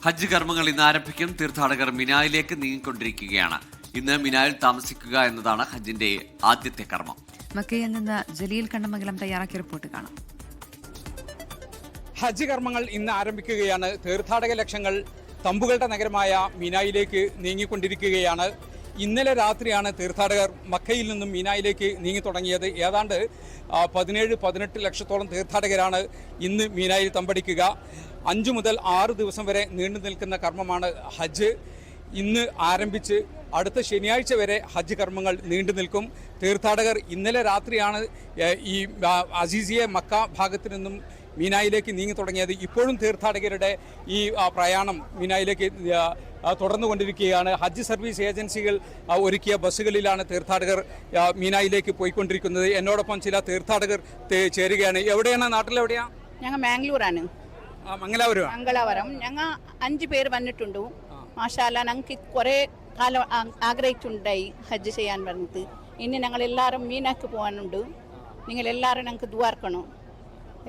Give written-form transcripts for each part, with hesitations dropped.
ഹജ്ജ് കർമ്മങ്ങൾ ഇന്ന് ആരംഭിക്കും. തീർത്ഥാടകർ മിനായിലേക്ക് നീങ്ങിക്കൊണ്ടിരിക്കുകയാണ്. ഇന്ന് മിനായിൽ താമസിക്കുക എന്നതാണ് ഹജ്ജിന്റെ ആദ്യത്തെ കർമ്മം. മക്കയിൽ നിന്ന് ജലീൽ കണ്ണമംഗലം തയ്യാറാക്കിയ റിപ്പോർട്ട് കാണാം. ഹജ്ജ് കർമ്മങ്ങൾ ഇന്ന് ആരംഭിക്കുകയാണ്. തീർത്ഥാടക ലക്ഷങ്ങൾ തമ്പുകളുടെ നഗരമായ മിനായിലേക്ക് നീങ്ങിക്കൊണ്ടിരിക്കുകയാണ്. ഇന്നലെ രാത്രിയാണ് തീർത്ഥാടകർ മക്കയിൽ നിന്നും മീനായിലേക്ക് നീങ്ങി തുടങ്ങിയത്. ഏതാണ്ട് 17-18 ലക്ഷത്തോളം തീർത്ഥാടകരാണ് ഇന്ന് മീനായിൽ തമ്പടിക്കുക. 5 മുതൽ 6 ദിവസം വരെ നീണ്ടു നിൽക്കുന്ന കർമ്മമാണ് ഹജ്ജ്. ഇന്ന് ആരംഭിച്ച് അടുത്ത ശനിയാഴ്ച വരെ ഹജ്ജ് കർമ്മങ്ങൾ നീണ്ടു നിൽക്കും. തീർത്ഥാടകർ ഇന്നലെ രാത്രിയാണ് ഈ അസീസിയെ മക്ക ഭാഗത്തു നിന്നും മീനായിലേക്ക് നീങ്ങി തുടങ്ങിയത്. ഇപ്പോഴും തീർത്ഥാടകരുടെ ഈ പ്രയാണം മീനായിലേക്ക് തുടർന്നുകൊണ്ടിരിക്കുകയാണ്. ഹജ്ജ് സർവീസ് ഏജൻസികൾ ഒരുക്കിയ ബസ്സുകളിലാണ് തീർത്ഥാടകർ മീനായിലേക്ക് പോയിക്കൊണ്ടിരിക്കുന്നത്. എന്നോടൊപ്പം ചില തീർത്ഥാടകർ ചേരുകയാണ്. എവിടെയാണ്? നാട്ടിലെവിടെയാ? ഞങ്ങൾ മാംഗ്ലൂരാണ്. മംഗളാവരം. ഞങ്ങൾ 5 പേര് വന്നിട്ടുണ്ട്. മാഷാല്ല, ഞങ്ങൾക്ക് കുറേ കാലം ആഗ്രഹിച്ചിട്ടുണ്ടായി ഹജ്ജ് ചെയ്യാൻ പറഞ്ഞിട്ട്. ഇനി ഞങ്ങൾ എല്ലാവരും മീനാക്ക് പോകാനുണ്ട്. നിങ്ങളെല്ലാവരും ഞങ്ങൾക്ക് ദ്വാർക്കണം.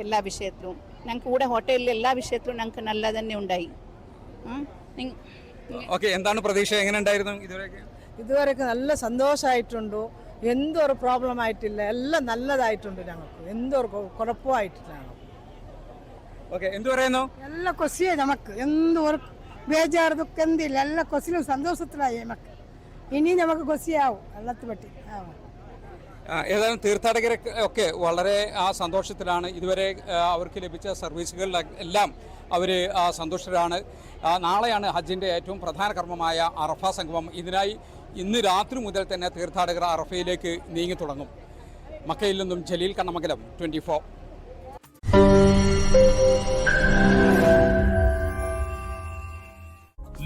എല്ലാ വിഷയത്തിലും ഞങ്ങൾക്ക് കൂടെ ഹോട്ടലിൽ എല്ലാ വിഷയത്തിലും ഞങ്ങൾക്ക് നല്ല തന്നെ ഉണ്ടായി. എന്താണ് പ്രതീക്ഷ? എങ്ങനെ ഉണ്ടായിരുന്നു ഇതുവരെയൊക്കെ? നല്ല സന്തോഷമായിട്ടുണ്ട്. എന്തൊരു പ്രോബ്ലം ആയിട്ടില്ല. എല്ലാം നല്ലതായിട്ടുണ്ട്. ഞങ്ങൾക്ക് എന്തൊരു കുഴപ്പമായിട്ടില്ല. എന്ത് പറയുന്നു? ಎಲ್ಲ ಖುಷಿಯೇ നമുക്ക്. എന്തൊരു ಬೇಜಾರು ದುಃಖ എന്തില്ല. എല്ലാ ಖುಷಿലും സന്തോഷത്തിലായി നമുക്ക്. ഇനി നമുക്ക് ಖುಷಿയാവും വെള്ളത്തെ പറ്റി. ഏതായാലും തീർത്ഥാടകരൊക്കെ വളരെ സന്തോഷത്തിലാണ്. ഇതുവരെ അവർക്ക് ലഭിച്ച സർവീസുകൾ എല്ലാം അവർ സന്തുഷ്ടരാണ്. നാളെയാണ് ഹജ്ജിൻ്റെ ഏറ്റവും പ്രധാന കർമ്മമായ അറഫ സംഗമം. ഇതിനായി ഇന്ന് രാത്രി മുതൽ തന്നെ തീർത്ഥാടകർ അറഫയിലേക്ക് നീങ്ങി തുടങ്ങും. മക്കയിൽ നിന്നും ജലീൽ കണ്ണമംഗലം, 24.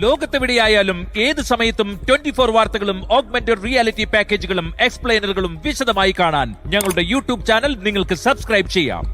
ലോകത്തെവിടെയായാലും ഏത് സമയത്തും 24 വാർത്തകളും ഓഗ്മെന്റഡ് റിയാലിറ്റി പാക്കേജുകളും എക്സ്പ്ലെയിനറുകളും വിശദമായി കാണാൻ ഞങ്ങളുടെ യൂട്യൂബ് ചാനൽ നിങ്ങൾക്ക് സബ്സ്ക്രൈബ് ചെയ്യാം.